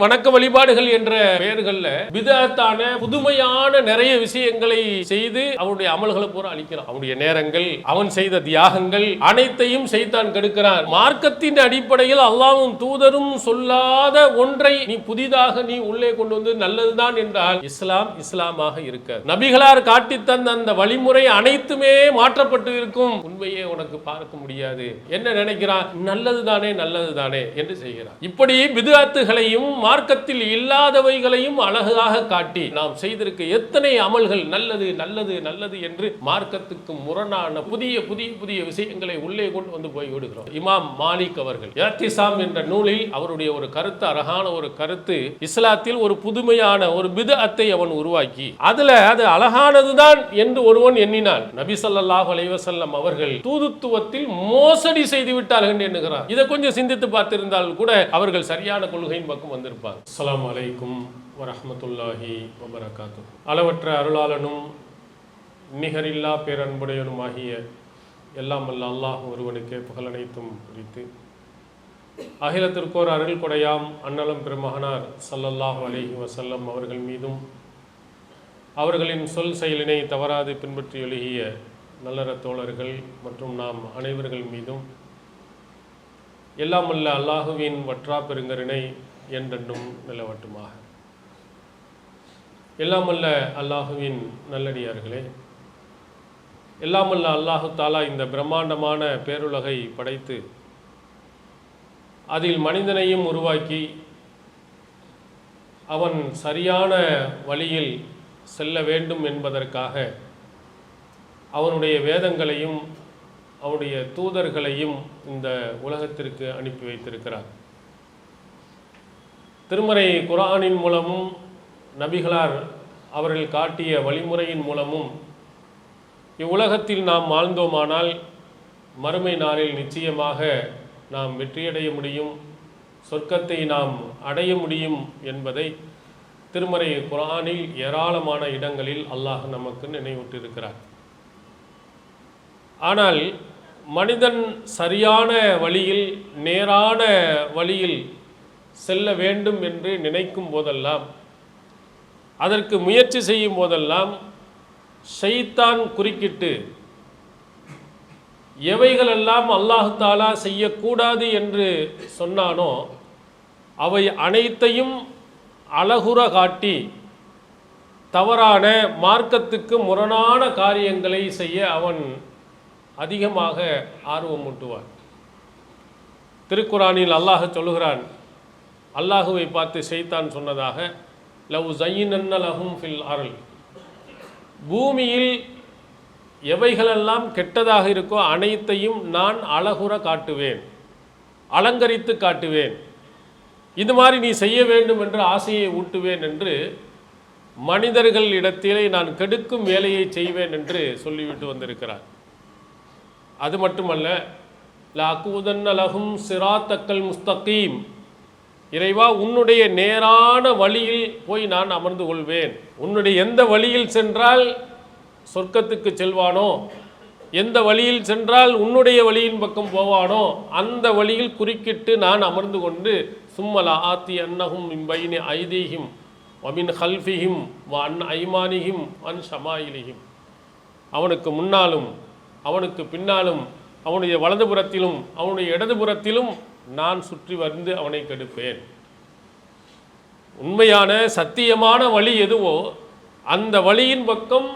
வணக்க வழிபாடுகள் என்ற பெயர்கள்ல பிதஅத்தான புதுமையான நிறைய விஷயங்களை செய்து அவனுடைய அமல்களை பூரா அளிக்கிறான். அவனுடைய நேரங்கள், அவன் செய்த தியாகங்கள் அனைத்தையும் சைத்தான் கெடுக்கிறான். மார்க்கத்தின் அடிப்படையில் அல்லாஹ்வும் தூதரும் சொல்லாத ஒன்றை நீ புதிதாக நீ உள்ளே கொண்டு வந்து நல்லதுதான் என்றால் இஸ்லாமாக இருக்க நபிகளார் காட்டி தந்த அந்த வழிமுறை அனைத்துமே மாற்றப்பட்டு இருக்கும். உண்மையே உனக்கு பார்க்க முடியாது. என்ன நினைக்கிறான்? நல்லதுதானே என்று செய்கிறான். இப்படி பிதஅத்துகளையும் மார்க்கத்தில் இல்லாதவைகளையும் அழகாக காட்டி நாம் செய்திருக்க எத்தனை அமல்கள் நல்லது என்று மார்க்கத்துக்கு முரணான புதிய விஷயங்களை உள்ளே கொண்டு வந்து போய் விடுகிறோம். இமாம் மாலிக் அவர்கள் இஅ்திஸாம் என்ற நூலில் அவருடைய ஒரு கருத்து, அழகான ஒரு கருத்து, இஸ்லாத்தில் ஒரு புதுமையான ஒரு பிதஅத்தை அவன் உருவாக்கி அதுல அது அழகானதுதான் என்று ஒருவன் எண்ணினான். நபி ஸல்லல்லாஹு அலைஹி வஸல்லம் அவர்கள் தூதுத்துவத்தில் மோசடி செய்து விட்டார்கள் என்கிறார். இதை கொஞ்சம் சிந்தித்து பார்த்திருந்தால் கூட அவர்கள் சரியான கொள்கையின் பக்கம் வந்திருப்பாங்க. அஸ்ஸலாமு அலைக்கும் வரஹ்மத்துல்லாஹி வபரகாத்துஹு. அளவற்ற அருளாளனும் நிகரில்லா பேரன்புடையனுமாகிய எல்லாம் வல்ல அல்லாஹ் ஒருவனுக்கே புகழனைத்தும் குறித்து அகிலத்திற்கோர் அருள் கொடையாம் அன்னலம் பெருமகனார் ஸல்லல்லாஹு அலைஹி வஸல்லம் அவர்கள் மீதும் அவர்களின் சொல் செயலினை தவறாது பின்பற்றி எழுகிய நல்லற தோழர்கள் மற்றும் நாம் அனைவர்கள் மீதும் எல்லாம் வல்ல அல்லாஹுவின் வற்றா பெருங்கருணை என்றென்றும் நிலவட்டுமாக. எல்லாம் வல்ல அல்லாஹுவின் நல்லடியார்களே, எல்லாம் வல்ல அல்லாஹு தாலா இந்த பிரம்மாண்டமான பேருலகை படைத்து அதில் மனிதனையும் உருவாக்கி அவன் சரியான வழியில் செல்ல வேண்டும் என்பதற்காக அவனுடைய வேதங்களையும் அவனுடைய தூதர்களையும் இந்த உலகத்திற்கு அனுப்பி வைத்திருக்கிறார். திருமறை குர்ஆனின் மூலமும் நபிகளார் அவர்கள் காட்டிய வழிமுறையின் மூலமும் இவ்வுலகத்தில் நாம் வாழ்ந்தோமானால் மறுமை நாளில் நிச்சயமாக நாம் வெற்றியடைய முடியும், சொர்க்கத்தை நாம் அடைய முடியும் என்பதை திருமறை குர்ஆனில் ஏராளமான இடங்களில் அல்லாஹ் நமக்கு நினைவூட்டியிருக்கிறார். ஆனால் மனிதன் சரியான வழியில், நேரான வழியில் செல்ல வேண்டும் என்று நினைக்கும் போதெல்லாம், அதற்கு முயற்சி செய்யும் போதெல்லாம் ஷைத்தான் குறுக்கிட்டு எவைகளெல்லாம் அல்லாஹ் தாலா செய்யக்கூடாது என்று சொன்னானோ அவை அனைத்தையும் அழகுற காட்டி தவறான மார்க்கத்துக்கு முரணான காரியங்களை செய்ய அவன் அதிகமாக ஆர்வமூட்டுவான். திருக்குரானில் அல்லாஹ் சொல்லுகிறான், அல்லாஹுவை பார்த்து ஷைத்தான் சொன்னதாக, லவ் ஸய்யினன்ன லஹும் ஃபில் அர்ல், பூமியில் எவைகளெல்லாம் கெட்டதாக இருக்கோ அனைத்தையும் நான் அழகுற காட்டுவேன், அலங்கரித்து காட்டுவேன், இது மாதிரி நீ செய்ய வேண்டும் என்று ஆசையை ஊட்டுவேன் என்று மனிதர்கள் இடத்திலே நான் கெடுக்கும் வேலையை செய்வேன் என்று சொல்லிவிட்டு வந்திருக்கிறார். அது மட்டுமல்ல, லஅகூதன்ன லஹும் சிராத்தக்கல் முஸ்தகீம், இறைவா உன்னுடைய நேரான வழியில் போய் நான் அமர்ந்து கொள்வேன். உன்னுடைய எந்த வழியில் சென்றால் சொர்க்கத்துக்கு செல்வானோ, எந்த வழியில் சென்றால் உன்னுடைய வழியின் பக்கம் போவானோ அந்த வழியில் குறுக்கிட்டு நான் அமர்ந்து கொண்டு சும்மல ஆத்தி அன்னஹும் மின் பைனி ஐதீஹிம் வமின் ஹல்ஃபிஹிம் வ அன் ஐமானிஹிம் அன் ஷமாயிலிஹிம், அவனுக்கு முன்னாலும் அவனுக்கு பின்னாலும் அவனுடைய வலதுபுறத்திலும் அவனுடைய இடதுபுறத்திலும் நான் சுற்றி வந்து அவனை கெடுப்பேன். உண்மையான சத்தியமான வழி எதுவோ அந்த வழியின் பக்கம்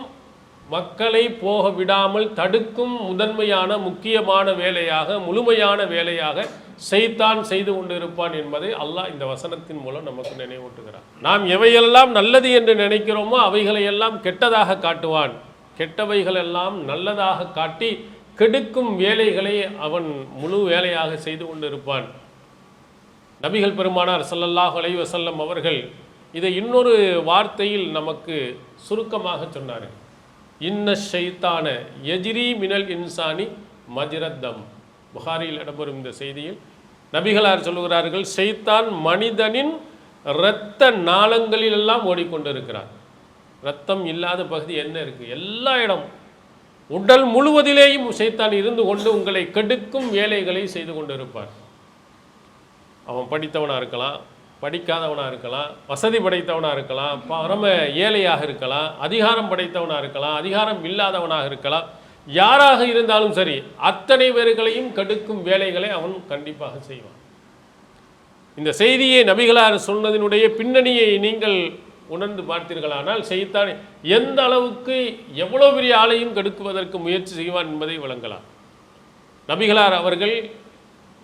மக்களை போக விடாமல் தடுக்கும் முதன்மையான முக்கியமான வேலையாக, முழுமையான வேலையாக ஷைத்தான் செய்து கொண்டிருப்பான் என்பதை அல்லாஹ் இந்த வசனத்தின் மூலம் நமக்கு நினைவூட்டுகிறார். நாம் எவையெல்லாம் நல்லது என்று நினைக்கிறோமோ அவைகளையெல்லாம் கெட்டதாக காட்டுவான், கெட்டவைகளெல்லாம் நல்லதாக காட்டி கெடுக்கும் வேலைகளை அவன் முழு வேலையாக செய்து கொண்டிருப்பான். நபிகள் பெருமானார் ஸல்லல்லாஹு அலைஹி வஸல்லம் அவர்கள் இதை இன்னொரு வார்த்தையில் நமக்கு சுருக்கமாக சொன்னார்கள். இன்ன ஷைத்தான யஜ்ரி மினல் இன்சானி மஜ்ரத்தம். புகாரியில் இடம்பெறும் இந்த செய்தியில் நபிகளார் சொல்லுகிறார்கள், ஷைத்தான் மனிதனின் இரத்த நாளங்களிலெல்லாம் ஓடிக்கொண்டிருக்கிறார். இரத்தம் இல்லாத பகுதி என்ன இருக்குது? எல்லா இடமும், உடல் முழுவதிலேயும் ஷைத்தான் இருந்து கொண்டு உங்களை கெடுக்கும் வேலைகளை செய்து கொண்டு இருப்பார். அவன் படித்தவனாக இருக்கலாம், படிக்காதவனாக இருக்கலாம், வசதி படைத்தவனாக இருக்கலாம், பரம ஏழையாக இருக்கலாம், அதிகாரம் படைத்தவனாக இருக்கலாம், அதிகாரம் இல்லாதவனாக இருக்கலாம், யாராக இருந்தாலும் சரி அத்தனை பேர்களையும் கெடுக்கும் வேலைகளை அவன் கண்டிப்பாக செய்வான். இந்த செய்தியை நபிகளார் சொன்னதினுடைய பின்னணியை நீங்கள் உணர்ந்து பார்த்தீர்களானால் ஷைத்தான் எந்த அளவுக்கு எவ்வளோ பெரிய ஆளையும் கெடுக்குவதற்கு முயற்சி செய்வான் என்பதை விளங்கலாம். நபிகளார் அவர்கள்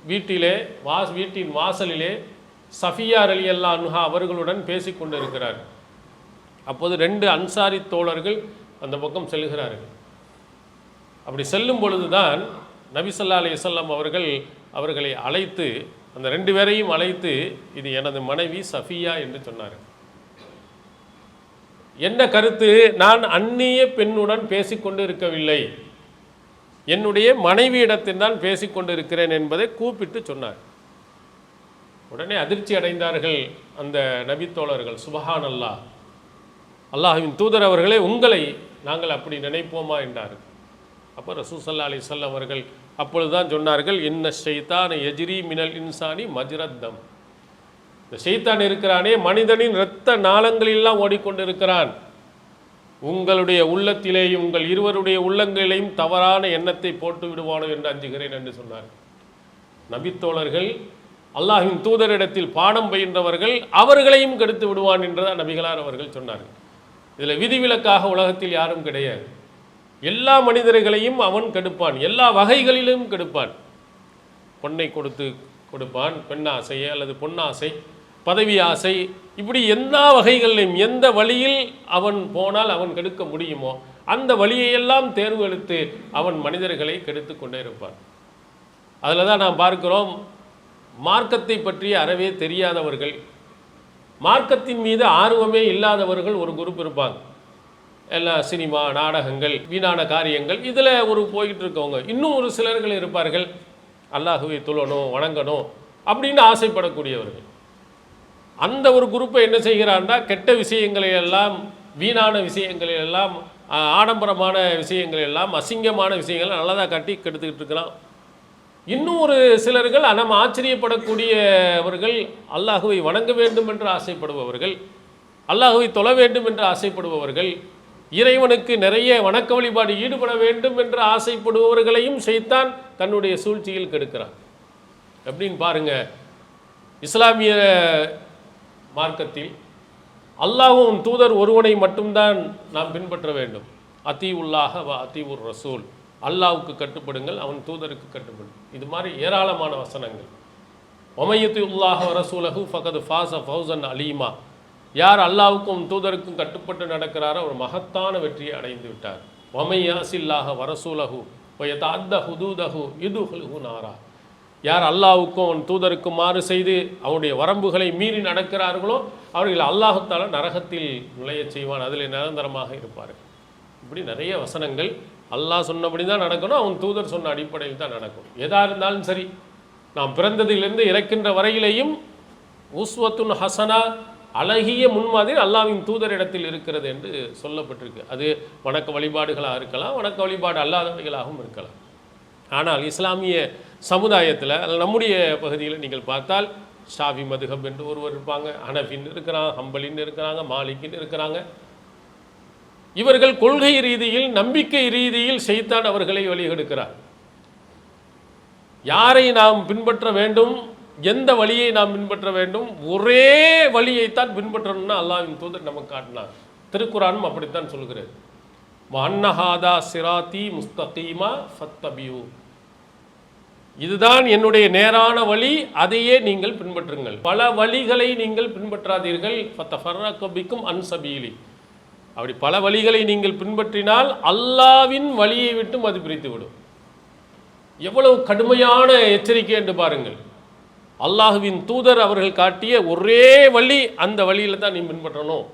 வீட்டின் வாசலிலே சஃபியா ரலியல்லாஹு அன்ஹா அவர்களுடன் பேசிக்கொண்டு இருக்கிறார். அப்போது 2 அன்சாரி தோழர்கள் அந்த பக்கம் செல்கிறார்கள். அப்படி செல்லும் பொழுதுதான் நபி ஸல்லல்லாஹு அலைஹி வஸல்லம் அவர்களை அழைத்து, அந்த 2 பேரையும் அழைத்து, இது எனது மனைவி சஃபியா என்று சொன்னார். என்ன கருத்து? நான் அந்நிய பெண்ணுடன் பேசிக்கொண்டு இருக்கவில்லை, என்னுடைய மனைவியிடத்தில் தான் பேசிக்கொண்டு இருக்கிறேன் என்பதை கூப்பிட்டு சொன்னார். உடனே அதிர்ச்சி அடைந்தார்கள் அந்த நபித்தோழர்கள். சுபஹான் அல்லாஹ், அல்லாஹ்வின் தூதர் அவர்களே, உங்களை நாங்கள் அப்படி நினைப்போமா என்றார்கள். அப்போ ரசூல் ஸல்லல்லாஹு அலைஹி வஸல்லம் அவர்கள் அப்பொழுதுதான் சொன்னார்கள், இன்ன ஷைத்தான எஜ்ரி மினல் இன்சானி மஜ்ரத்தம். இந்த ஷைத்தான் இருக்கிறானே மனிதனின் இரத்த நாளங்களெல்லாம் ஓடிக்கொண்டிருக்கிறான். உங்களுடைய உள்ளத்திலேயும் உங்கள் இருவருடைய உள்ளங்களிலேயும் தவறான எண்ணத்தை போட்டு விடுவானோ என்று அஞ்சுகிறேன் என்று சொன்னார். நபித்தோழர்கள் அல்லாஹ்வின் தூதரிடத்தில் பாடம் பயின்றவர்கள், அவர்களையும் கெடுத்து விடுவான் என்றுதான் நபிகளார் அவர்கள் சொன்னார்கள். இதில் விதிவிலக்காக உலகத்தில் யாரும் கிடையாது. எல்லா மனிதர்களையும் அவன் கெடுப்பான், எல்லா வகைகளிலும் கெடுப்பான். பொன்னை கொடுப்பான், பெண்ணாசை அல்லது பொன்னாசை, பதவி ஆசை, இப்படி எல்லா வகைகளிலும் எந்த வழியில் அவன் போனால் அவன் கெடுக்க முடியுமோ அந்த வழியையெல்லாம் தேர்வு எடுத்து அவன் மனிதர்களை கெடுத்து கொண்டே இருப்பான். அதில் தான் நாம் பார்க்கிறோம், மார்க்கத்தை பற்றி அறவே தெரியாதவர்கள், மார்க்கத்தின் மீது ஆர்வமே இல்லாதவர்கள் ஒரு குரூப் இருப்பாங்க. எல்லாம் சினிமா, நாடகங்கள், வீணான காரியங்கள், இதில் போய்கிட்டு இருக்கவங்க. இன்னும் ஒரு சிலர்கள் இருப்பார்கள், அல்லாஹுவை தொழணும், வணங்கணும் அப்படின்னு ஆசைப்படக்கூடியவர்கள். அந்த ஒரு குரூப்பை என்ன செய்கிறான்னா, கெட்ட விஷயங்களை எல்லாம், வீணான விஷயங்களை எல்லாம், ஆடம்பரமான விஷயங்கள் எல்லாம், அசிங்கமான விஷயங்கள் நல்லதாக காட்டி கெடுத்துக்கிட்டு இருக்கிறான். இன்னும் ஒரு சிலர்கள் நம்ம ஆச்சரியப்படக்கூடியவர்கள், அல்லாஹுவை வணங்க வேண்டும் என்று ஆசைப்படுபவர்கள், அல்லாஹுவை தொழ வேண்டும் என்று ஆசைப்படுபவர்கள், இறைவனுக்கு நிறைய வணக்க வழிபாடு ஈடுபட வேண்டும் என்று ஆசைப்படுபவர்களையும் ஷைத்தான் தன்னுடைய சூழ்ச்சியில் கெடுக்கிறான். எப்படின்னு பாருங்க, இஸ்லாமிய மார்க்கத்தில் அல்லாஹ்வும் தூதர் ஒருவனை மட்டும்தான் நாம் பின்பற்ற வேண்டும். அத்தீவுல்லாஹ வ அத்தீவுர் ரசூல், அல்லாஹ்வுக்கு கட்டுப்படுங்கள், அவன் தூதருக்கு கட்டுப்படுங்கள். இது மாதிரி ஏராளமான வசனங்கள். ஒமையத்துல்லாஹ வ ரசூலஹு ஃபகது ஃபாஸ ஃபௌசன் அலீமா, யார் அல்லாஹ்வுக்கும் தூதருக்கும் கட்டுப்பட்டு நடக்கிறாரோ அவர் மகத்தான வெற்றியை அடைந்து விட்டார். ஒமையாசில்லாஹ வ ரசூலஹு வயதஅத்த ஹுதூதஹு யுதுஹுலுஹு நாரா, யார் அல்லாஹ்வுக்கும் அவன் தூதருக்கும் மாறு செய்து அவனுடைய வரம்புகளை மீறி நடக்கிறார்களோ அவர்கள் அல்லாஹ் தஆலா நரகத்தில் நுழைய செய்வான், அதில் நிரந்தரமாக இருப்பார்கள். இப்படி நிறைய வசனங்கள். அல்லாஹ் சொன்னபடி தான் நடக்கணும், அவன் தூதர் சொன்ன அடிப்படையில் தான் நடக்கும். எதாக இருந்தாலும் சரி, நாம் பிறந்ததிலிருந்து இறக்கின்ற வரையிலேயும் உஸ்வத்துன் ஹசனா, அழகிய முன்மாதிரி அல்லாஹ்வின் தூதரிடத்தில் இருக்கிறது என்று சொல்லப்பட்டிருக்கு. அது வணக்க வழிபாடுகளாக இருக்கலாம், வணக்க வழிபாடு அல்லாதவைகளாகவும் இருக்கலாம். ஆனால் இஸ்லாமிய சமுதாயத்தில், நம்முடைய பகுதியில் நீங்கள் பார்த்தால் ஷாஃபி மதுஹப் என்று ஒருவர் இருப்பாங்க, ஹனஃபின்னு இருக்கிறாங்க, ஹம்பலின்னு இருக்கிறாங்க, மாலிக்கின்னு இருக்கிறாங்க. இவர்கள் கொள்கை ரீதியில், நம்பிக்கை ரீதியில் ஷைத்தான் அவர்களை வழிகெடுக்கிறார். யாரை நாம் பின்பற்ற வேண்டும், எந்த வழியை நாம் பின்பற்ற வேண்டும், ஒரே வழியைத்தான் பின்பற்றணும்னா அல்லாஹ்வின் தூதர் நமக்கு காட்டினார். திருக்குரானும் அப்படித்தான் சொல்கிறது. வஅன்னஹாதா சிராத்தி முஸ்தகீமா ஃபத்தபியூ, இதுதான் என்னுடைய நேரான வழி, அதையே நீங்கள் பின்பற்றுங்கள். பல வழிகளை நீங்கள் பின்பற்றாதீர்கள். ஃபத்தஃபர்ரக பிக்கும் அன் சபீலி, அப்படி பல வழிகளை நீங்கள் பின்பற்றினால் அல்லாஹ்வின் வழியை விட்டும் அது பிரித்துவிடும். எவ்வளவு கடுமையான எச்சரிக்கை என்று பாருங்கள். அல்லாஹ்வின் தூதர் அவர்கள் காட்டிய ஒரே வழி, அந்த வழியில் தான் நீ பின்பற்றணும்.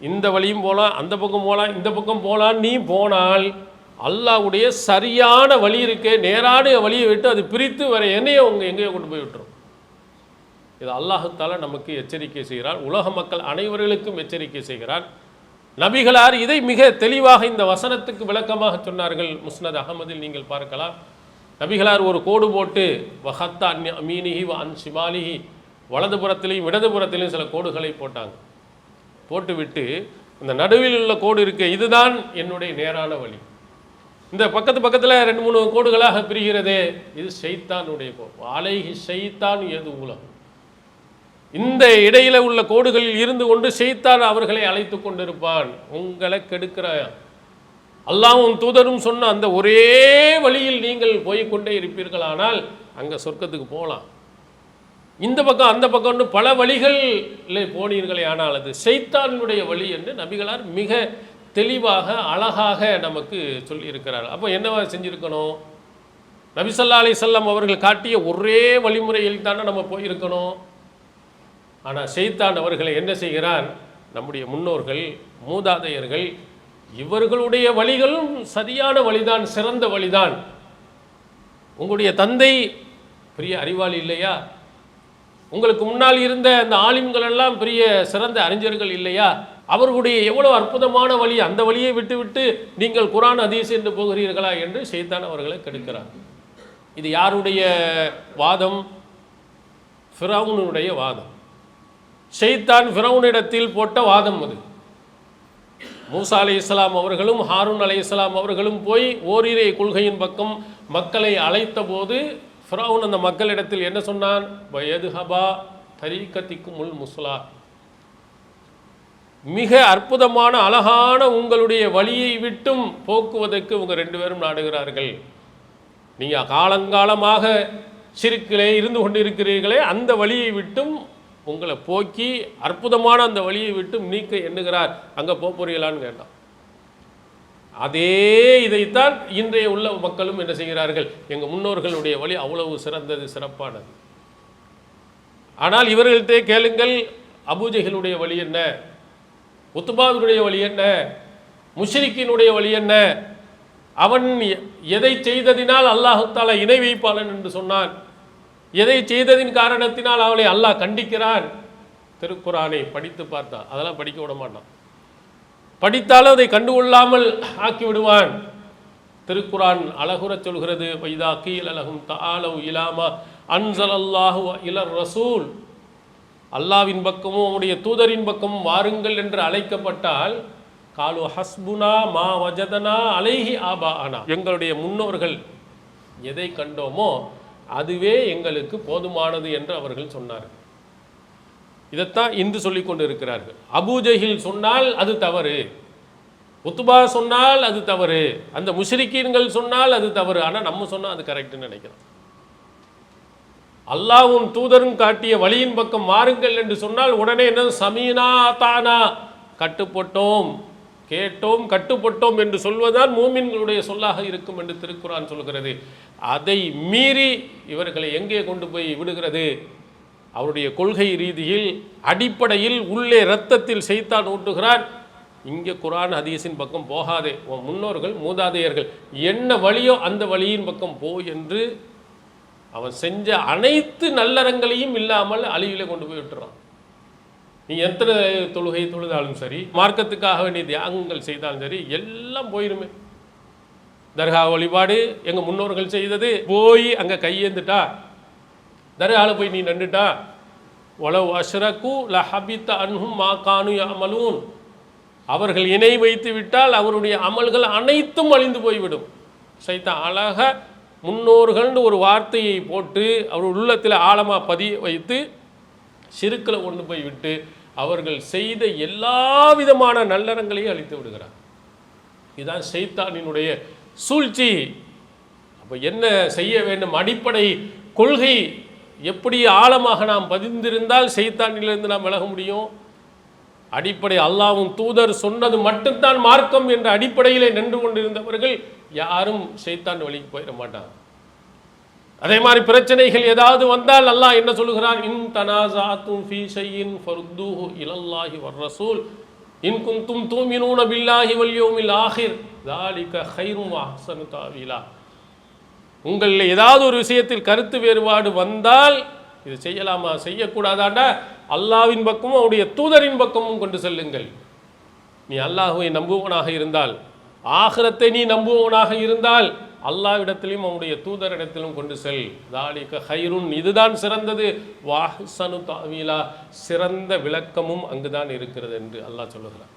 இந்த வழியும் போகலாம், அந்த பக்கம் போகலாம், இந்த பக்கம் போகலாம். நீ போனால் அல்லாஹ்வுடைய சரியான வழி இருக்கே, நேரான வழியை விட்டு அது பிரித்து வர என்னையோ எங்கேயோ கொண்டு போய் விட்டுரும். இது அல்லாஹ் தஆலா நமக்கு எச்சரிக்கை செய்கிறார். உலக மக்கள் அனைவர்களுக்கும் எச்சரிக்கை செய்கிறார். நபிகளார் இதை மிக தெளிவாக இந்த வசனத்துக்கு விளக்கமாக சொன்னார்கள். முஸ்னத் அஹமதில் நீங்கள் பார்க்கலாம். நபிகளார் ஒரு கோடு போட்டு வஹத்தா அன் அமீனிஹி வ அன் ஷிமாலிஹி, வலதுபுறத்திலையும் இடதுபுறத்திலையும் சில கோடுகளை போட்டாங்க. போட்டுவிட்டு இந்த நடுவில் உள்ள கோடு இருக்கு, இதுதான் என்னுடைய நேரான வழி. இந்த பக்கத்தில் 2-3 கோடுகளாக பிரிகிறதே, இது ஷைத்தானுடைய கோடு. அலைஹி ஷைத்தான் எது உலகம். இந்த இடையில உள்ள கோடுகளில் இருந்து கொண்டு ஷைத்தான் அவர்களை அழைத்து கொண்டிருப்பான், உங்களை கெடுக்கிறான். அல்லாஹ்வும் தூதரும் சொன்ன அந்த ஒரே வழியில் நீங்கள் போய்கொண்டே இருப்பீர்களானால் அங்கே சொர்க்கத்துக்கு போகலாம். இந்த பக்கம் அந்த பக்கம்னு பல வழிகளில் போனீர்களே ஆனால் அது ஷைத்தானுடைய வழி என்று நபிகளார் மிக தெளிவாக அழகாக நமக்கு சொல்லியிருக்கிறார். அப்போ என்னவா செஞ்சுருக்கணும்? நபி ஸல்லல்லாஹு அலைஹி வஸல்லம் அவர்கள் காட்டிய ஒரே வழிமுறையில் தானே நம்ம போயிருக்கணும். ஆனால் ஷைத்தான் அவர்களை என்ன செய்கிறான்? நம்முடைய முன்னோர்கள் மூதாதையர்கள் இவர்களுடைய வழிகளும் சரியான வழிதான், சிறந்த வழிதான். உங்களுடைய தந்தை பெரிய அறிவாளி இல்லையா? உங்களுக்கு முன்னால் இருந்த அந்த ஆலிம்கள் எல்லாம் பெரிய சிறந்த அறிஞர்கள் இல்லையா? அவர்களுடைய எவ்வளவு அற்புதமான வழி, அந்த வழியை விட்டுவிட்டு நீங்கள் குர்ஆன் ஹதீஸ் என்று போகிறீர்களா என்று ஷைத்தான் அவர்களை கெடுக்கிறார். இது யாருடைய வாதம்? ஃபிரௌனுடைய வாதம். ஷைத்தான் ஃபிரௌனிடத்தில் போட்ட வாதம் அது. மூசா அலைஹிஸ்ஸலாம் அவர்களும் ஹாரூன் அலைஹிஸ்ஸலாம் அவர்களும் போய் ஓரிரை கொள்கையின் பக்கம் மக்களை அழைத்த போது ஃபிரௌன் அந்த மக்களிடத்தில் என்ன சொன்னான்? வயதுஹபா தரீகத்திக்குமுல் முஸ்லா, மிக அற்புதமான அழகான உங்களுடைய வழியை விட்டும் போக்குவதற்கு உங்க 2 பேரும் நாடுகிறார்கள். நீங்க காலங்காலமாக ஷிர்க்கிலே இருந்து கொண்டிருக்கிறீர்களே, அந்த வழியை விட்டும் உங்களை போக்கி அற்புதமான அந்த வழியை விட்டு நீக்க எண்ணுகிறார். அங்கே போறீங்களான்னு கேட்டான். அதே இதைத்தான் இன்றைய உள்ள மக்களும் என்ன செய்கிறார்கள்? எங்கள் முன்னோர்களுடைய வழி அவ்வளவு சிறந்தது, சிறப்பானது. ஆனால் இவர்கள்ட்டே கேளுங்கள், அபூஜஹலுடைய வழி என்ன, உத்பாவினுடைய வழி என்ன, முஷ்ரிக்கினுடைய வழி என்ன, அவன் எதை செய்ததினால் அல்லாஹ் தஆலா இணை வைப்பாளன் என்று சொன்னான், எதை செய்ததின் காரணத்தினால் அவளை அல்லாஹ் கண்டிக்கிறான். திருக்குரானை படித்து பார்த்தான், அதெல்லாம் படிக்க விட மாட்டான். படித்தாலும் அதை கண்டுகொள்ளாமல் ஆக்கி விடுவான். திருக்குரான் அழகுற சொல்கிறது, வைதா கீல் அலஹும் தஆலவ் இலாமா அன்ஸலல்லாஹு இலர் ரசூல், அல்லாவின் பக்கமும் அவருடைய தூதரின் பக்கமும் வாருங்கள் என்று அழைக்கப்பட்டால், காலு ஹஸ்புனா மா வஜதனா அலைஹி ஆபாஅனா, எங்களுடைய முன்னோர்கள் எதை கண்டோமோ அதுவே எங்களுக்கு போதுமானது என்று அவர்கள் சொன்னார்கள். இதைத்தான் இன்று சொல்லிக் கொண்டு இருக்கிறார்கள். அபூஜஹில் சொன்னால் அது தவறு, உத்பா சொன்னால் அது தவறு, அந்த முஷ்ரிக்கீன்கள் சொன்னால் அது தவறு, ஆனால் நம்ம சொன்னால் அது கரெக்டுன்னு நினைக்கிறோம். அல்லாஹ்வும் தூதரும் காட்டிய வழியின் பக்கம் மாறுங்கள் என்று சொன்னால் உடனே என்ன? சமீனா தானா, கட்டுப்பட்டோம், கேட்டோம், கட்டுப்பட்டோம் என்று சொல்வதுதான் மூமின்களுடைய சொல்லாக இருக்கும் என்று திருக்குரான் சொல்கிறது. அதை மீறி இவர்களை எங்கே கொண்டு போய் விடுகிறது? அவருடைய கொள்கை ரீதியில் அடிப்படையில் உள்ளே இரத்தத்தில் ஷைத்தான் ஊட்டுகிறான். இங்கே குர்ஆன் ஹதீஸின் பக்கம் போகாதே, உன் முன்னோர்கள் மூதாதையர்கள் என்ன வழியோ அந்த வழியின் பக்கம் போ என்று அவன் செஞ்ச அனைத்து நல்லறங்களையும் இல்லாமல் அழிவிலே கொண்டு போய் விட்டுறான். நீ எத்தனை தொழுகை தொழுதாலும் சரி, மார்க்கத்துக்காக வேண்டிய தியாகங்கள் செய்தாலும் சரி, எல்லாம் போயிருமே. தர்கா வழிபாடு எங்கள் முன்னோர்கள் செய்தது, போய் அங்கே கையேந்துட்டா, தர்காவில் போய் நீ நின்றுட்டா, வலவ் அஷ்ரகு லஹபித அன்ஹும் மா கானு யஅமலூன், அவர்கள் இணை வைத்து விட்டால் அவருடைய அமல்கள் அனைத்தும் அழிந்து போய்விடும். ஷைத்தான் அழகா முன்னோர்கள்னு ஒரு வார்த்தையை போட்டு அவர் உள்ளத்தில் ஆழமாக பதிய வைத்து ஷிர்க்கில் கொண்டு போய் விட்டு அவர்கள் செய்த எல்லா விதமான நல்லறங்களையும் அழித்து விடுகிறார். இதுதான் ஷைத்தானினுடைய சூழ்ச்சி. அப்போ என்ன செய்ய வேண்டும்? அடிப்படை கொள்கை எப்படி ஆழமாக நாம் பதிந்திருந்தால் ஷைத்தானிலிருந்து நாம் விலக முடியும்? அடிப்படை அல்லாஹ்வும் தூதர் சொன்னது மட்டும்தான் மார்க்கம் என்ற அடிப்படையிலே நின்று கொண்டிருந்தவர்கள் யாரும் ஷைத்தான் வழிக்கு போயிட மாட்டாங்க. அதே மாதிரி பிரச்சனைகள் ஏதாவது வந்தால் அல்லாஹ் என்ன சொல்லுகிறான்? இன் தனாஸஅதும் ஃபீ ஷைஇன் ஃபருத்தூஹு இலல்லாஹி வர் ரசூல் இன் குன்தும் தூமினூன பில்லாஹி வல் யௌமில் ஆஹிர் ஸாலிக கைரும் வ அஹ்ஸனு தஅவீலா. உங்களில் ஏதாவது ஒரு விஷயத்தில் கருத்து வேறுபாடு வந்தால் இது செய்யலாமா செய்யக்கூடாதாண்டா அல்லாஹ்வின் பக்கமும் அவருடைய தூதரின் பக்கமும் கொண்டு செல்லுங்கள். நீ அல்லாஹ்வை நம்புவனாக இருந்தால், ஆகிரத்தை நீ நம்புவனாக இருந்தால், அல்லாஹ்விடத்திலும் அவனுடைய தூதரிடத்திலும் கொண்டு செல். தாலிக ஹைருன், இதுதான் சிறந்தது. வாஹ்சனு தாவீலா, சிறந்த விளக்கமும் அங்குதான் இருக்கிறது என்று அல்லாஹ் சொல்லுகிறார்.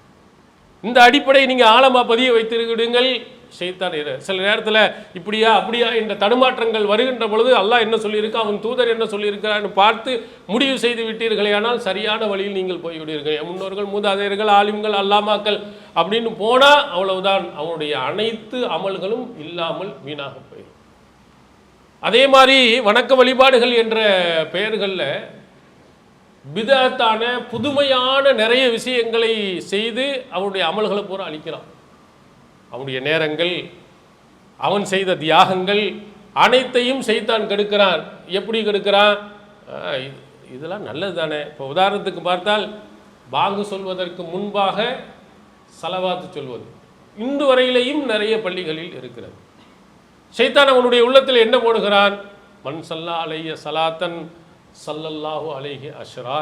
இந்த அடிப்படையை நீங்கள் ஆழமாக பதிய வைத்திருக்கிடுங்கள். ஷைத்தான் சில நேரத்தில் இப்படியா அப்படியா என்ற தடுமாற்றங்கள் வருகின்ற பொழுது அல்லாஹ் என்ன சொல்லியிருக்கா, அவன் தூதர் என்ன சொல்லியிருக்கிறான்னு பார்த்து முடிவு செய்து விட்டீர்களே, ஆனால் சரியான வழியில் நீங்கள் போய்விடுவீர்கள். முன்னோர்கள், மூதாதையர்கள், ஆலிம்கள், அல்லாமாக்கள் அப்படின்னு போனால் அவ்வளவுதான், அவனுடைய அனைத்து அமல்களும் இல்லாமல் வீணாக போயிடும். அதே மாதிரி வணக்க வழிபாடுகள் என்ற பெயர்களில் பிதஅத்தான புதுமையான நிறைய விஷயங்களை செய்து அவனுடைய அமல்களை பூரா அளிக்கிறான். அவனுடைய நேரங்கள், அவன் செய்த தியாகங்கள் அனைத்தையும் செய்தான் கெடுக்கிறான். எப்படி கெடுக்கிறான்? இதெல்லாம் நல்லது தானே. இப்போ உதாரணத்துக்கு பார்த்தால், பாங்கு சொல்வதற்கு முன்பாக சலவாத்து சொல்வது இன்று வரையிலேயும் நிறைய பள்ளிகளில் இருக்கிறது. ஷைத்தான் அவனுடைய உள்ளத்தில் என்ன போடுகிறான்? மன் சல்லா அலைய சலாத்தன் சல்லல்லாஹு அலைஹி அஷ்ரா,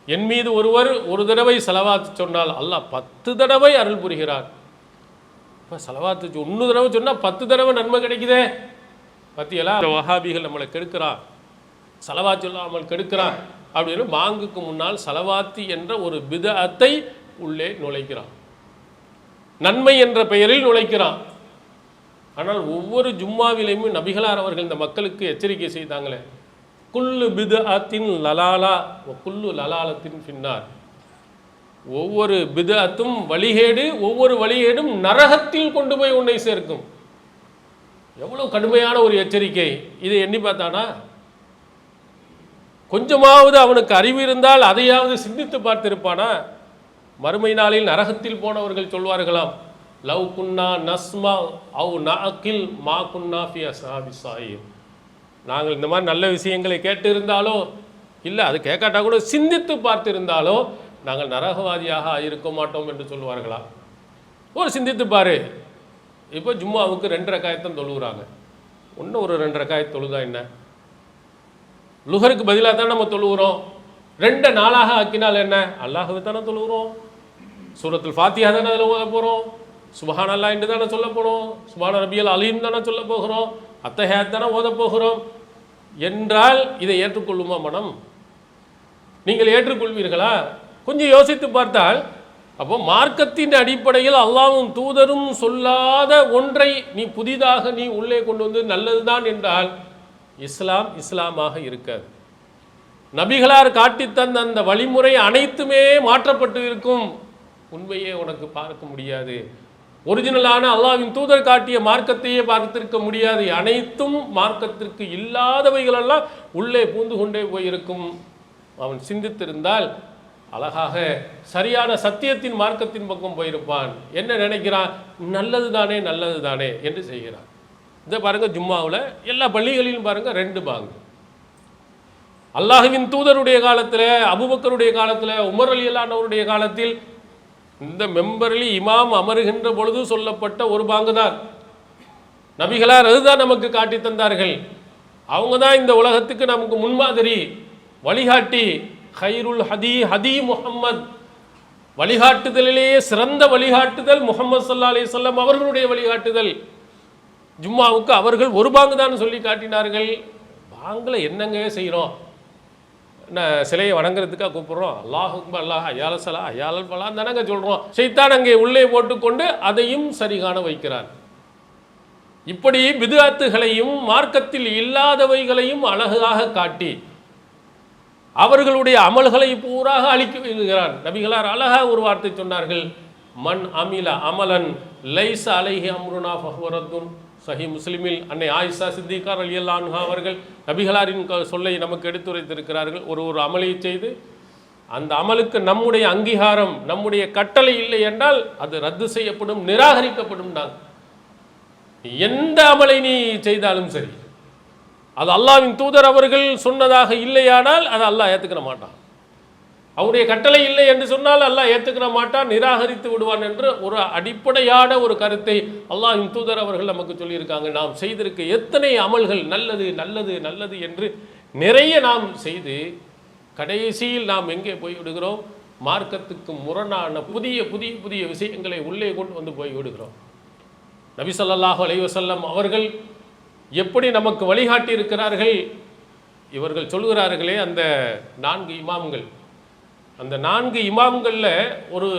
என் மீது ஒருவர் ஒரு தடவை சலவாத்து சொன்னால் அல்லாஹ் 10 தடவை அருள் புரிகிறார். இப்போ சலவாத்து 1 தடவை சொன்னால் 10 தடவை நன்மை கிடைக்குதே. பத்தியெல்லாம் வஹாபிகள் நம்மளை கெடுக்கிறான், சலவாத்து சொல்லாமல் கெடுக்கிறான் அப்படின்னு பாங்குக்கு முன்னால் சலவாத்து என்ற ஒரு பிதஅத்தை உள்ளே நுழைக்கிறான், நன்மை என்ற பெயரில் நுழைக்கிறான். ஆனால் ஒவ்வொரு ஜும்மாவிலையுமே நபிகளார் அவர்கள் இந்த மக்களுக்கு எச்சரிக்கை செய்தாங்களே, குல்லு பிதஅத்தின் லலாலா குல்லு லலாலத்தின் பின்னார். ஒவ்வொரு பிதஅத்தும் வழிகேடு, ஒவ்வொரு வழிகேடும் நரகத்தில் கொண்டு போய் உன்னை சேர்க்கும். எவ்வளவு கடுமையான ஒரு எச்சரிக்கை. இதை எண்ணி பார்த்தானா? கொஞ்சமாவது அவனுக்கு அறிவு இருந்தால் அதையாவது சிந்தித்து பார்த்திருப்பானா? மறுமை நாளில் நரகத்தில் போனவர்கள் சொல்வார்களாம், லவ் குன்னா நஸ்மா அவ் நஅகில் மா குன்னா ஃபி அஸ்ஹாபி ஸாயிர். நாங்கள் இந்த மாதிரி நல்ல விஷயங்களை கேட்டு இருந்தாலோ, இல்லை அது கேட்காட்டா கூட சிந்தித்து பார்த்திருந்தாலோ நாங்கள் நரகவாதியாக இருக்க மாட்டோம் என்று சொல்லுவார்களா? ஒரு சிந்தித்து பாரு. இப்போ ஜும்மாவுக்கு 2 ரக்காயத்தான் தொழுகிறாங்க. இன்னும் ஒரு 2 ரக்காயத் தொழுதா என்ன? லுஹருக்கு பதிலாக தான் நம்ம தொழுகிறோம். 2 நாளாக ஆக்கினால் என்ன? அல்லாஹுவை தானே தொழுகிறோம். சூரத்துல் ஃபாத்திஹா தானே அதில் ஓத போகிறோம். சுபஹான் அல்லாஹ் என்று தானே சொல்ல போகிறோம். சுப்ஹான ரப்பியல் அலீம் தானே சொல்ல போகிறோம். அத்தஹியாத் தானே ஓத போகிறோம். என்றால் இதை ஏற்றுக்கொள்ளுமா மனம்? நீங்கள் ஏற்றுக்கொள்வீர்களா? கொஞ்சம் யோசித்து பார்த்தால், அப்போ மார்க்கத்தின் அடிப்படையில் அல்லாஹ்வும் தூதரும் சொல்லாத ஒன்றை நீ புதிதாக நீ உள்ளே கொண்டு வந்து நல்லதுதான் என்றால் இஸ்லாம் இஸ்லாமாக இருக்காது. நபிகளார் காட்டித்தந்த அந்த வழிமுறை அனைத்துமே மாற்றப்பட்டு இருக்கும். உண்மையே உனக்கு பார்க்க முடியாது. ஒரிஜினலான அல்லாஹ்வின் தூதர் காட்டிய மார்க்கத்தையே பார்த்திருக்க முடியாது. அனைத்தும் மார்க்கத்திற்கு இல்லாதவைகளெல்லாம் உள்ளே பூந்து கொண்டே போயிருக்கும். அவன் சிந்தித்திருந்தால் அழகாக சரியான சத்தியத்தின் மார்க்கத்தின் பக்கம் போயிருப்பான். என்ன நினைக்கிறான்? நல்லது தானே நல்லது தானே என்று செய்கிறான். இந்த பாருங்க, ஜும்மாவில் எல்லா பள்ளிகளிலும் பாருங்க 2 பாங்கு. அல்லாஹ்வின் தூதருடைய காலத்தில், அபூபக்கருடைய காலத்தில், உமர் ரலியல்லாஹு அவருடைய காலத்தில் இந்த மெம்பரில் இமாம் அமருகின்ற பொழுது சொல்லப்பட்ட ஒரு பாங்கு தான். நபிகளார் அதுதான் நமக்கு காட்டி தந்தார்கள். அவங்க தான் இந்த உலகத்துக்கு நமக்கு முன்மாதிரி, வழிகாட்டி. ஹைருல் ஹதி முஹம்மத், வழிகாட்டுதலிலேயே சிறந்த வழிகாட்டுதல் முஹம்மது ஸல்லல்லாஹு அலைஹி வஸல்லம் அவர்களுடைய வழிகாட்டுதல். ஜும்மாவுக்கு அவர்கள் ஒரு பாங்கு தான் சொல்லி காட்டினார்கள். பாங்கில் என்னங்க செய்கிறோம்? சிலையை வணங்குறதுக்காக கூப்பிடுறோம். அல்லாஹ் அக்பர், அல்லாஹ் அயால சலா அயாலல் பலான்னு தானங்க சொல்கிறோம். ஷைத்தான் அங்கே உள்ளே போட்டுக்கொண்டு அதையும் சரிகாண வைக்கிறான். இப்படி பிதுஅத்துகளையும் மார்க்கத்தில் இல்லாதவைகளையும் அழகாக காட்டி அவர்களுடைய அமல்களை பூராக அழிக்க வைக்கிறான். நபிகளார் அழகாக ஒரு வார்த்தை சொன்னார்கள், மன் அமில அமலன் லைஸ அலைஹி அம்ருனா ஃபஹுவ ரத்துன். சஹீஹ் முஸ்லிமில் அன்னை ஆயிஷா சித்திகா ரலியல்லாஹு அன்ஹா அவர்கள் நபிகளாரின் சொல்லை நமக்கு எடுத்துரைத்திருக்கிறார்கள். ஒரு அமலை செய்து அந்த அமலுக்கு நம்முடைய அங்கீகாரம், நம்முடைய கட்டளை இல்லை என்றால் அது ரத்து செய்யப்படும், நிராகரிக்கப்படும். எந்த அமலை நீ செய்தாலும் சரி, அது அல்லாஹ்வின் தூதர் அவர்கள் சொன்னதாக இல்லையானால் அதை அல்லாஹ் ஏற்றுக்கிற மாட்டான். அவருடைய கட்டளை இல்லை என்று சொன்னால் அல்லாஹ் ஏற்றுக்கிற மாட்டான், நிராகரித்து விடுவான் என்ற ஒரு அடிப்படையான ஒரு கருத்தை அல்லாஹ்வின் தூதர் அவர்கள் நமக்கு சொல்லியிருக்காங்க. நாம் செய்திருக்க எத்தனை அமல்கள் நல்லது நல்லது நல்லது என்று நிறைய நாம் செய்து கடைசியில் நாம் எங்கே போய்விடுகிறோம்? மார்க்கத்துக்கு முரணான புதிய புதிய புதிய விஷயங்களை உள்ளே கொண்டு வந்து போய்விடுகிறோம். நபி ஸல்லல்லாஹு அலைஹி வஸல்லம் அவர்கள் எப்படி நமக்கு வழிகாட்டி இருக்கிறார்கள். இவர்கள் சொல்கிறார்களே அந்த 4 இமாம்கள், அந்த 4 இமாம்களில் ஒரு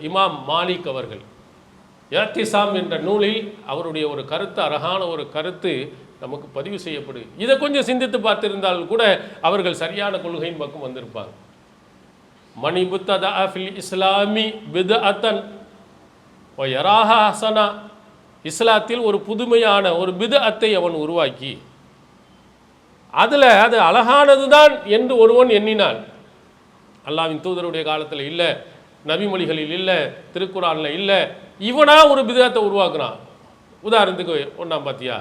இமாம் மாலிக் அவர்கள் இஅ்திஸாம் என்ற நூலில் அவருடைய ஒரு கருத்து, அழகான ஒரு கருத்து நமக்கு பதிவு செய்யப்படுது. இதை கொஞ்சம் சிந்தித்து பார்த்திருந்தால் கூட அவர்கள் சரியான கொள்கையின் பக்கம் வந்திருப்பாங்க. மணி புத்ததா ஃபில் இஸ்லாமி பித்அத்தன் வ யராஹா ஹஸனா, இஸ்லாத்தில் ஒரு புதுமையான ஒரு பித்அத்தை அவன் உருவாக்கி அதில் அது அழகானது தான் என்று ஒருவன் எண்ணினான். அல்லாஹ்வின் தூதருடைய காலத்தில் இல்லை, நபிமொழிகளில் இல்லை, திருக்குறானில் இல்லை, இவனா ஒரு பித்அத்தை உருவாக்குறான். உதாரணத்துக்கு 1ஆம் பாத்தியா,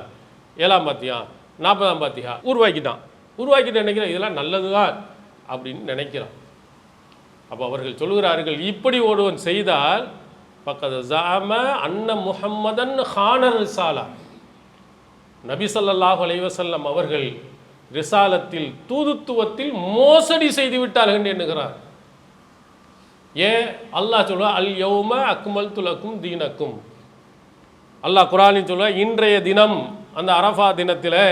7ஆம் பாத்தியா, 40ஆம் பாத்தியா உருவாக்கிட்டு நினைக்கிறேன் இதெல்லாம் நல்லது தான் அப்படின்னு நினைக்கிறான். அப்போ அவர்கள் சொல்கிறார்கள், இப்படி ஒருவன் செய்தால் பக்கத்து ஜாம அன்ன முஹம்மதன் ஹானர் ரிசாலா, நபி ஸல்லல்லாஹு அலைஹி வஸல்லம் அவர்கள் ரிசாலத்தில் தூதுத்துவத்தில் மோசடி செய்து விட்டார்கள் என்று எண்ணுகிறார். ஏன் அல்லாஹ் சொல்லுவா அல் யௌம அக்மல்து லக்கும் தீனக்கும், அல்லாஹ் குர்ஆனில் சொல்லுவா இன்றைய தினம், அந்த அரஃபா தினத்தில்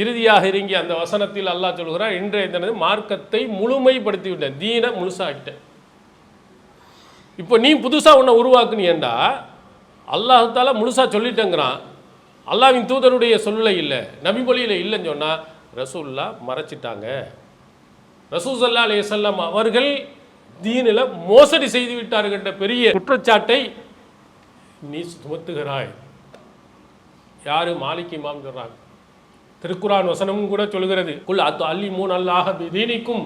இறுதியாக இறங்கிய அந்த வசனத்தில் அல்லாஹ் சொல்கிறார் இன்றைய தினம் மார்க்கத்தை முழுமைப்படுத்தி விட்டேன், தீனை முழுசாகிட்டேன். இப்போ நீ புதுசாக உன்னை உருவாக்குனியண்டா அல்லாஹ் தஆலா முழுசாக சொல்லிட்டேங்கிறான். அல்லாஹ்வின் தூதருடைய சொல்ல இல்லை, நபிமொழியில் இல்லைன்னு சொன்னால் ரசூலுல்லாஹ் மறைச்சிட்டாங்க. ரசூல் ஸல்லல்லாஹு அலைஹி வஸல்லம் அவர்கள் தீனில் மோசடி செய்து விட்டார்கள் என்ற பெரிய குற்றச்சாட்டை நீ சுமத்துகிறாய். யாரு? மாலிக் இமாம் சொல்றாங்க. திருக்குரான் வசனமும் கூட சொல்கிறது, குல் அத்துஅல்லிமூன அல்லாஹ பிதீனிக்கும்,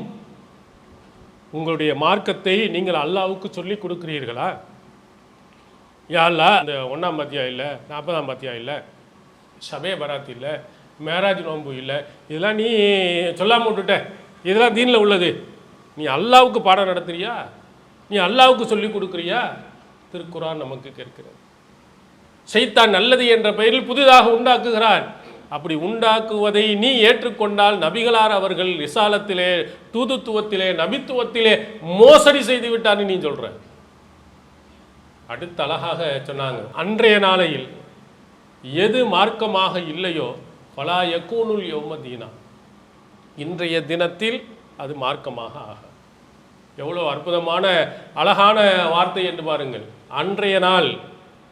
உங்களுடைய மார்க்கத்தை நீங்கள் அல்லாஹ்வுக்கு சொல்லி கொடுக்கிறீர்களா? யா அல்லாஹ், இந்த 1ஆம் பாத்தியா இல்லை, 40ஆம் பாத்தியா இல்லை, ஷபே பராத் இல்லை, மேராஜ் நோன்பு இல்லை, இதெல்லாம் நீ சொல்லாமல் விட்டுட்ட, இதெல்லாம் தீனில் உள்ளது, நீ அல்லாஹ்வுக்கு பாடம் நடத்துறியா? நீ அல்லாஹ்வுக்கு சொல்லி கொடுக்குறியா? திருக்குரான் நமக்கு கேட்கிறது. ஷைத்தான் நல்லது என்ற பெயரில் புதிதாக உண்டாக்குகிறான். அப்படி உண்டாக்குவதை நீ ஏற்றுக்கொண்டால் நபிகளார் அவர்கள் ரிசாலத்திலே, தூதுத்துவத்திலே, நபித்துவத்திலே மோசடி செய்து விட்டான்னு நீ சொல்ற. அடுத்து அழகாக சொன்னாங்க, அன்றைய நாளையில் எது மார்க்கமாக இல்லையோ ஃபலா யகூனுல் யௌம தீனா, இன்றைய தினத்தில் அது மார்க்கமாக ஆக. எவ்வளோ அற்புதமான அழகான வார்த்தை என்று பாருங்கள். அன்றைய நாள்,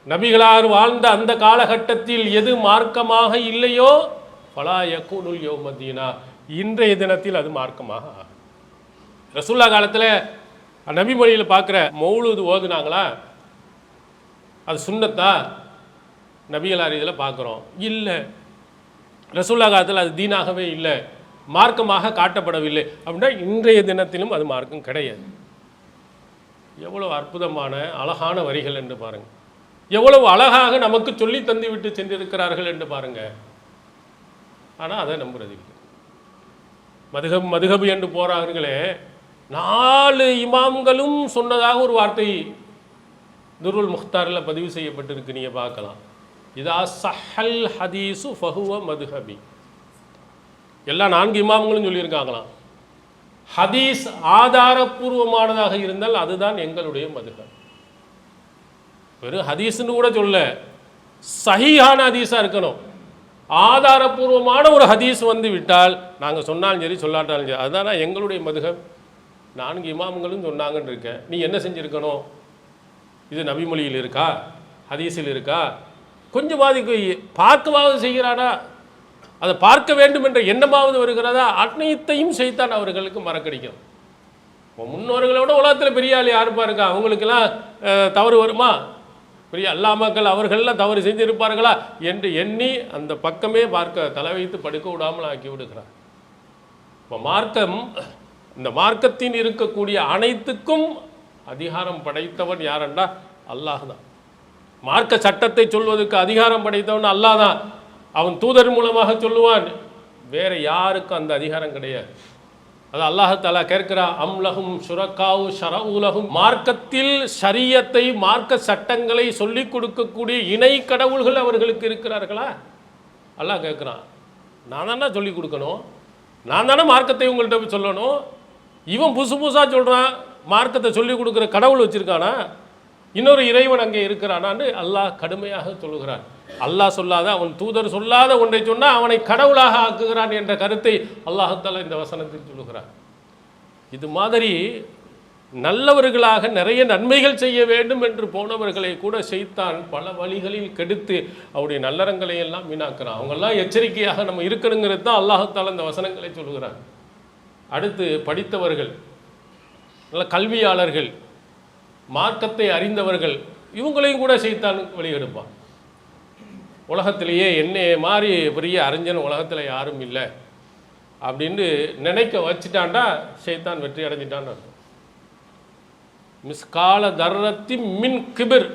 நபிகளார் வாழ்ந்த அந்த காலகட்டத்தில் எது மார்க்கமாக இல்லையோ ஃபலா யகூனுல் யௌம தீனா, இன்றைய தினத்தில் அது மார்க்கமாக ஆகும். ரசூல்லா காலத்தில் நபி மொழியில் பார்க்குற மௌலூது ஓதுனாங்களா? அது சுன்னத்தா? நபிகளார் இதில் பார்க்குறோம் இல்லை. ரசூல்லா காலத்தில் அது தீனாகவே இல்லை, மார்க்கமாக காட்டப்படவில்லை. அப்படின்னா இன்றைய தினத்திலும் அது மார்க்கம் கிடையாது. எவ்வளோ அற்புதமான அழகான வரிகள் என்று பாருங்கள். எவ்வளவு அழகாக நமக்கு சொல்லி தந்து விட்டு சென்றிருக்கிறார்கள் என்று பாருங்க. ஆனால் அதை நம்புறது இல்லை. மதுஹப் என்று போறார்களே, 4 இமாம்களும் சொன்னதாக ஒரு வார்த்தை துருல் முக்தாரில் பதிவு செய்யப்பட்டிருக்கு, நீங்கள் பார்க்கலாம். இதா சஹல் ஹதீசு ஃபஹுவ மதுஹபி, எல்லா 4 இமாம்களும் சொல்லியிருக்காங்களாம், ஹதீஸ் ஆதாரபூர்வமானதாக இருந்தால் அதுதான் எங்களுடைய மதுஹப். வெறும் ஹதீஸ்ன்னு கூட சொல்ல, சஹீஹான ஹதீஸாக இருக்கணும். ஆதாரபூர்வமான ஒரு ஹதீஸ் வந்து விட்டால் நாங்கள் சொன்னாலும் சரி சொல்லாட்டாலும் சரி அதுதான் எங்களுடைய மதுஹப். 4 இமாம்களும் சொன்னாங்கன்னு இருக்கேன், நீ என்ன செஞ்சுருக்கணும்? இது நபிமொழியில் இருக்கா, ஹதீஸில் இருக்கா? கொஞ்சம் பாதிக்கு பார்க்கவாவது செய்கிறானா? அதை பார்க்க வேண்டும் என்ற எண்ணமாவது வருகிறதா? அனைத்தையும் செய்தான் அவர்களுக்கு மறக்கடிக்கும். முன்னோர்களோட உலகத்தில் பெரிய ஆள் யாருப்பா இருக்கா? அவங்களுக்கெல்லாம் தவறு வருமா? பெரிய அல்லாமக்கள் அவர்களெல்லாம் தவறு செஞ்சிருப்பார்களா என்று எண்ணி அந்த பக்கமே பார்க்க தலை வைத்து படுக்க விடாமல் ஆக்கி விடுகிறார். இப்போ மார்க்கம், இந்த மார்க்கத்தின் இருக்கக்கூடிய அனைத்துக்கும் அதிகாரம் படைத்தவன் யாரென்றா அல்லாஹ் தான். மார்க்க சட்டத்தை சொல்வதற்கு அதிகாரம் படைத்தவன் அல்லாஹ் தான். அவன் தூதர் மூலமாக சொல்லுவான், வேற யாருக்கும் அந்த அதிகாரம் கிடையாது. அது அல்லாஹ் தஆலா கேட்கிறா, அம்லஹும் ஷுரகாவு ஷரஊலஹும், மார்க்கத்தில் ஷரியத்தை, மார்க்க சட்டங்களை சொல்லிக் கொடுக்கக்கூடிய இணை கடவுள்கள் அவர்களுக்கு இருக்கிறார்களா? அல்லாஹ் கேட்குறான். நான் தானே சொல்லிக் கொடுக்கணும், நான் தானே மார்க்கத்தை உங்கள்கிட்ட சொல்லணும். இவன் புதுசாக சொல்கிறான், மார்க்கத்தை சொல்லிக் கொடுக்குற கடவுள் வச்சுருக்கானா? இன்னொரு இறைவன் அங்கே இருக்கிறானான்னு அல்லாஹ் கடுமையாக சொல்லுகிறான். அல்லாஹ் சொல்லாத, அவன் தூதர் சொல்லாத ஒன்றை சொன்னால் அவனை கடவுளாக ஆக்குகிறான் என்ற கருத்தை அல்லாஹால இந்த வசனத்தில் சொல்லுகிறான். இது மாதிரி நல்லவர்களாக நிறைய நன்மைகள் செய்ய வேண்டும் என்று போனவர்களை கூட ஷைத்தான் பல வழிகளில் கெடுத்து அவருடைய நல்லறங்களை எல்லாம் வீணாக்குறான். அவங்கெல்லாம் எச்சரிக்கையாக நம்ம இருக்கணுங்கிறது தான் அல்லாஹால இந்த வசனங்களை சொல்லுகிறான். அடுத்து படித்தவர்கள், நல்ல கல்வியாளர்கள், மார்க்கத்தை அறிந்தவர்கள், இவங்களையும் கூட ஷைத்தான் வெளியெடுப்பான். உலகத்திலேயே என்னை மாதிரி பெரிய அறிஞன் உலகத்தில் யாரும் இல்லை அப்படின்னு நினைக்க வச்சுட்டான்டா ஷைத்தான் வெற்றி அடைஞ்சிட்டான்னு அர்த்தம். மிஸ்கால தர்ரத்தி மின் கிபிர்,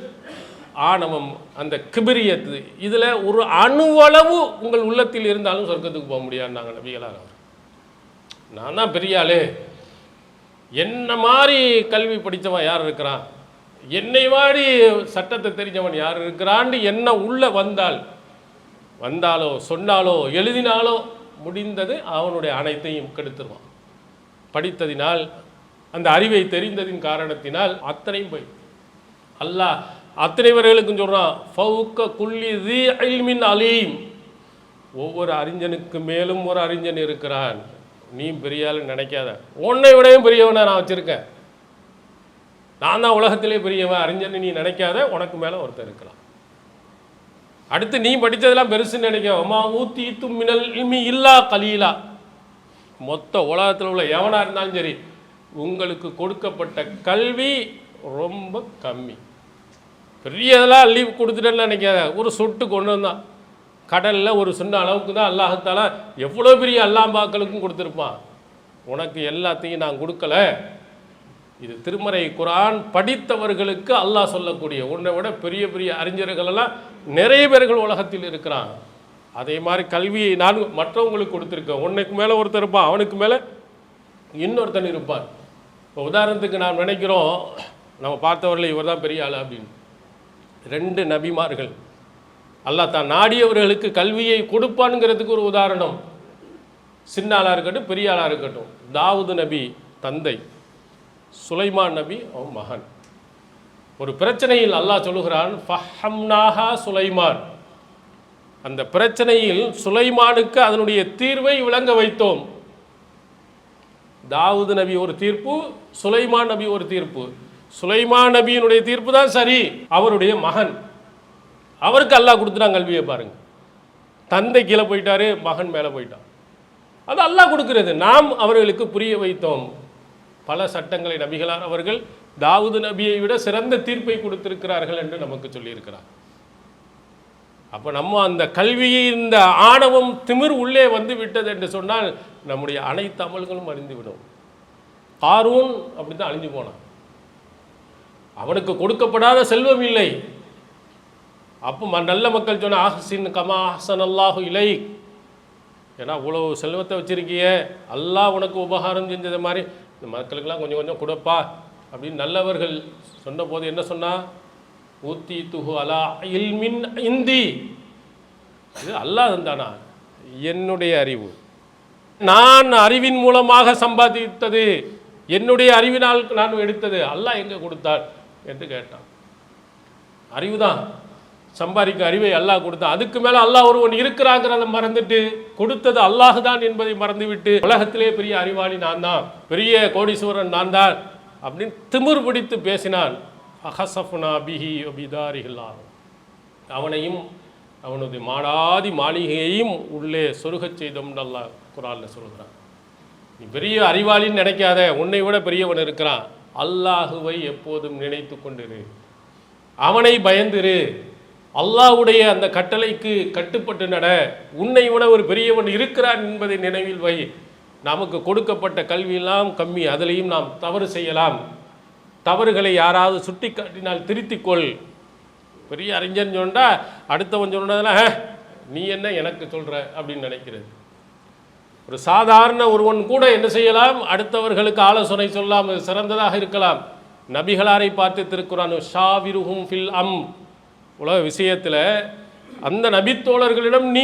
ஆணவம், அந்த கிபிரியத்து, இதில் ஒரு அணுவளவு உங்கள் உள்ளத்தில் இருந்தாலும் சொர்க்கத்துக்கு போக முடியாதுன்னாங்க நபிகளார். நான் தான் பெரிய ஆளு, என்ன மாதிரி கல்வி படித்தவன் யார் இருக்கிறான், என்னை மாதிரி சட்டத்தை தெரிஞ்சவன் யார் இருக்கிறான்னு என்ன உள்ளே வந்தாலோ சொன்னாலோ எழுதினாலோ முடிந்தது அவனுடைய அனைத்தையும் கெடுத்துருவான். படித்ததினால், அந்த அறிவை தெரிந்ததின் காரணத்தினால் அத்தனையும் போய் அல்லாஹ் அத்தனைவர்களுக்கும் சொல்கிறான், ஃபவுக்க குல்லி தி இல்மின் அலீம், ஒவ்வொரு அறிஞனுக்கு மேலும் ஒரு அறிஞன் இருக்கிறான். நீ பெரியாலும் நினைக்காத, உன்னை விடையும் பெரியவனை நான் வச்சுருக்கேன், நான் தான் உலகத்திலே பெரியவன் அறிஞன் நீ நினைக்காத, உனக்கு மேலே ஒருத்தர் இருக்கலாம். அடுத்து நீ படித்ததெல்லாம் பெருசுன்னு நினைக்க, அம்மா ஊத்தி தும்மினல் இல்மி இல்லா கலீலா, மொத்த உலகத்தில் உள்ள எவனாக இருந்தாலும் சரி உங்களுக்கு கொடுக்கப்பட்ட கல்வி ரொம்ப கம்மி. பெரியதெல்லாம் அள்ளி கொடுத்துட்டேன்னு நினைக்காத, ஒரு சொட்டு கொண்டு வந்தான் கடலில் ஒரு சொன்ன அளவுக்கு தான் அல்லாஹத்தால எவ்வளோ பெரிய அல்லாம்பாக்களுக்கும் கொடுத்துருப்பான். உனக்கு எல்லாத்தையும் நான் கொடுக்கல. இது திருமறை குர்ஆன் படித்தவர்களுக்கு அல்லாஹ் சொல்லக்கூடிய, உன்னை விட பெரிய பெரிய அறிஞர்களெல்லாம் நிறைய பேர்கள் உலகத்தில் இருக்கிறான். அதே மாதிரி கல்வியை நான் மற்றவங்களுக்கு கொடுத்துருக்கேன். உன்னைக்கு மேலே ஒருத்தர் இருப்பான், அவனுக்கு மேலே இன்னொருத்தன் இருப்பான். இப்போ உதாரணத்துக்கு நாம் நினைக்கிறோம், நம்ம பார்த்தவர்கள் இவர் தான் பெரிய ஆள் அப்படின்னு. 2 நபிமார்கள் அல்லாஹ் தான் நாடியவர்களுக்கு கல்வியை கொடுப்பானுங்கிறதுக்கு ஒரு உதாரணம். சின்ன ஆளாக இருக்கட்டும் பெரிய ஆளாக இருக்கட்டும். தாவூது நபி தந்தை, சுலைமான் நபி அவன் மகன். ஒரு பிரச்சனையில் அல்லாஹ் சொல்லுகிறான், ஃபஹம்னாஹா சுலைமான், அந்த பிரச்சனையில் சுலைமானுக்கு அதனுடைய தீர்வை விளங்க வைத்தோம். தாவூது நபி ஒரு தீர்ப்பு, சுலைமான் நபி ஒரு தீர்ப்பு. சுலைமான் நபியினுடைய தீர்ப்பு தான் சரி. அவருடைய மகன், அவருக்கு அல்லாஹ் கொடுத்துட்டான் கல்வியை. பாருங்க, தந்தை கீழே போயிட்டாரு, மகன் மேலே போயிட்டான். அது அல்லாஹ் கொடுக்கிறது, நாம் அவர்களுக்கு புரிய வைத்தோம். பல சட்டங்களை நபிகளார் அவர்கள் தாவூது நபியை விட சிறந்த தீர்ப்பை கொடுத்திருக்கிறார்கள் என்று நமக்கு சொல்லியிருக்கிறார். அப்போ நம்ம அந்த கல்வியின் இந்த ஆணவம் திமிர் உள்ளே வந்து விட்டது என்று சொன்னால் நம்முடைய அனைத்து அமல்களும் அழிந்துவிடும். காரூன் அப்படி தான் அழிஞ்சு போனான். அவனுக்கு கொடுக்கப்படாத செல்வம் இல்லை. அப்போ நல்ல மக்கள் சொன்ன ஆஹ்சின் கமா அஹ்சன் அல்லாஹு இலை, ஏன்னா இவ்வளவு செல்வத்தை வச்சிருக்கிய, அல்லாஹ் உனக்கு உபகாரம் செஞ்சது மாதிரி இந்த மக்களுக்கெல்லாம் கொஞ்சம் கொஞ்சம் கொடுப்பா அப்படின்னு நல்லவர்கள் சொன்ன போது என்ன சொன்னா, ஊத்தி துஹு அலா இல்மின் இந்தி, இது அல்லாஹ் தந்தானா, என்னுடைய அறிவு, நான் அறிவின் மூலமாக சம்பாதித்தது, என்னுடைய அறிவினால் நான் எடுத்தது, அல்லாஹ் எங்கே கொடுத்தார் என்று கேட்டான். அறிவுதான் சம்பாதிக்க அறிவை அல்லாஹ் கொடுத்தான். அதுக்கு மேலே அல்லாஹ் ஒருவன் இருக்கிறாங்கிறத மறந்துட்டு, கொடுத்தது அல்லாஹ் தான் என்பதை மறந்துவிட்டு, உலகத்திலே பெரிய அறிவாளி நான் தான், பெரிய கோடீஸ்வரன் நான் தான் அப்படின்னு திமிர் பிடித்து பேசினான். அஹசஃப்னா பிஹி வபிதாரிஹில்லா, அவனையும் அவனது மாடாதி மாளிகையையும் உள்ளே சொருகச் செய்தோம்னு அல்லாஹ் குர்ஆனில் சொல்கிறான். நீ பெரிய அறிவாளின்னு நினைக்காத, உன்னை விட பெரியவன் இருக்கிறான். அல்லாஹுவை எப்போதும் நினைத்து கொண்டிரு, அவனை பயந்திரு, அல்லாஹ்வுடைய அந்த கட்டளைக்கு கட்டுப்பட்டு நட, உன்னை விட ஒரு பெரியவன் இருக்கிறான் என்பதை நினைவில் வை. நமக்கு கொடுக்கப்பட்ட கல்வியெல்லாம் கம்மி, அதிலையும் நாம் தவறு செய்யலாம். தவறுகளை யாராவது சுட்டி காட்டினால் திருத்திக்கொள். பெரிய அறிஞன் சொன்னா அடுத்தவன் சொன்னதெல்லாம் நீ என்ன எனக்கு சொல்கிற அப்படின்னு நினைக்கிறது. ஒரு சாதாரண ஒருவன் கூட என்ன செய்யலாம், அடுத்தவர்களுக்கு ஆலோசனை சொல்லலாம், சிறந்ததாக இருக்கலாம். நபிகளாரை பார்த்து திருக்குறான் ஷாவிருஹும் ஃபில் அம், உலக விஷயத்தில் அந்த நபித்தோழர்களிடம் நீ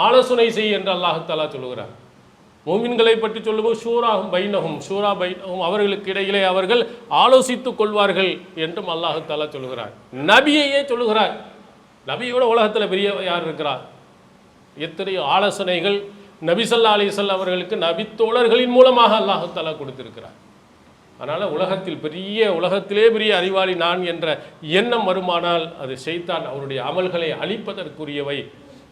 ஆலோசனை செய் என்று அல்லாஹ் தஆலா சொல்லுகிறார். மூமின்களை பற்றி சொல்லும்போது ஷூராஹும் பைனஹும், ஷூரா பைனஹும், அவர்களுக்கு இடையிலே அவர்கள் ஆலோசித்துக் கொள்வார்கள் என்றும் அல்லாஹு தஆலா சொல்கிறார். நபியையே சொல்லுகிறார். நபியோட உலகத்தில் பெரிய யார் இருக்கிறார்? எத்தனையோ ஆலோசனைகள் நபி ஸல்லல்லாஹு அலைஹி வஸல்லம் அவர்களுக்கு நபி தோழர்களின் மூலமாக அல்லாஹு தஆலா கொடுத்திருக்கிறார். அதனால் உலகத்திலே பெரிய அறிவாளி நான் என்ற எண்ணம் வருமானால் அது ஷைத்தான் அவருடைய அமல்களை அழிப்பதற்குரியவை.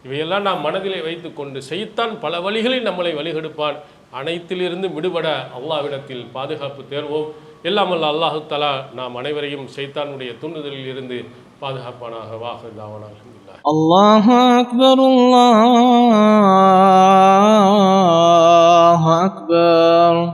இவையெல்லாம் நாம் மனதிலே வைத்துக்கொண்டு ஷைத்தான் பல வழிகளில் நம்மளை வழிகெடுப்பான். அனைத்திலிருந்து விடுபட அல்லாஹ்விடத்தில் பாதுகாப்பு தேர்வோம். எல்லாம் வல்ல அல்லாஹு தஆலா நாம் அனைவரையும் ஷைத்தானுடைய தூண்டுதலில் இருந்து பாதுகாப்பானாக. வாஹிர் தாவானா அல்ஹம்துலில்லாஹ். அல்லாஹு அக்பர், அல்லாஹு அக்பர்.